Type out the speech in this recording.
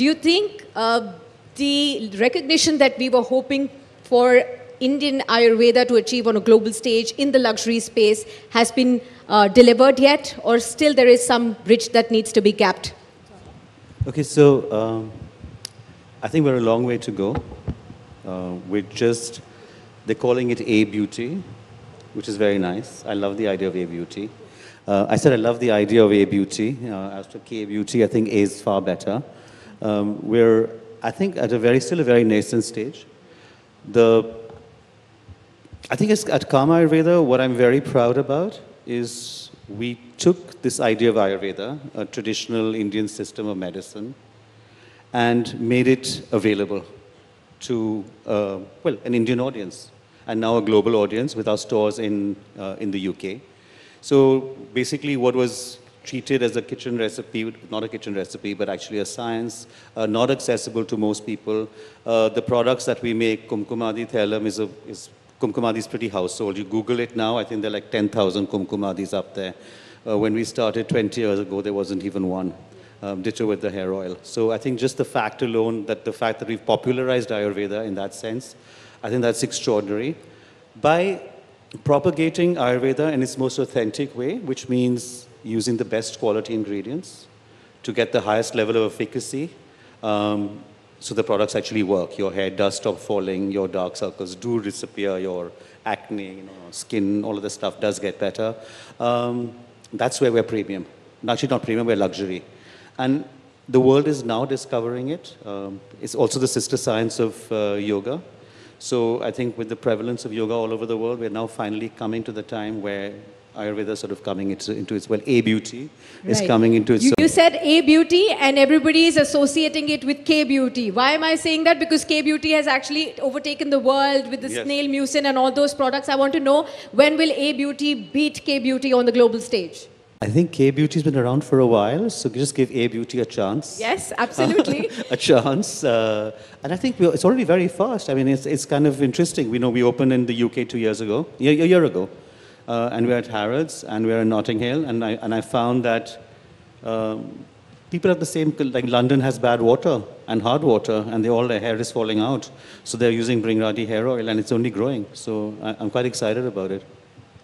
Do you think the recognition that we were hoping for Indian Ayurveda to achieve on a global stage in the luxury space has been delivered yet, or still there is some bridge that needs to be gapped? Okay, so I think we're a long way to go. They're calling it A-Beauty, which is very nice. I love the idea of A-Beauty. I said I love the idea of A-Beauty. As to K-Beauty, I think A is far better. We're, I think, at still a very nascent stage. I think at Karma Ayurveda, what I'm very proud about is we took this idea of Ayurveda, a traditional Indian system of medicine, and made it available to, well, an Indian audience, and now a global audience with our stores in the UK. So basically what was treated as a kitchen recipe, not a kitchen recipe, but actually a science, not accessible to most people. The products that we make, Kumkumadi Thailam Kumkumadi is pretty household. You Google it now, I think there are like 10,000 Kumkumadis up there. When we started 20 years ago, there wasn't even one. Ditto with the hair oil. So I think just the fact alone, the fact that we've popularized Ayurveda in that sense, I think that's extraordinary. By propagating Ayurveda in its most authentic way, which means using the best quality ingredients to get the highest level of efficacy, so the products actually work. Your hair does stop falling, your dark circles do disappear, your acne, skin, all of the stuff does get better. That's where we're premium. Actually not premium, we're luxury. And the world is now discovering it. It's also the sister science of yoga. So I think with the prevalence of yoga all over the world, we're now finally coming to the time where Ayurveda is sort of coming into its, well, A-Beauty is coming into its... You said A-Beauty and everybody is associating it with K-Beauty. Why am I saying that? Because K-Beauty has actually overtaken the world with the snail mucin and all those products. I want to know, when will A-Beauty beat K-Beauty on the global stage? I think K-Beauty's been around for a while, so just give A-Beauty a chance. Yes, absolutely. A chance. And I think it's already very fast. I mean, it's kind of interesting. We know we opened in the UK 2 years ago, a year ago. And we're at Harrods, and we're in Notting Hill, and I found that people have the same, like London has bad water and hard water, and all their hair is falling out. So they're using Bringradi hair oil, and it's only growing. So I'm quite excited about it.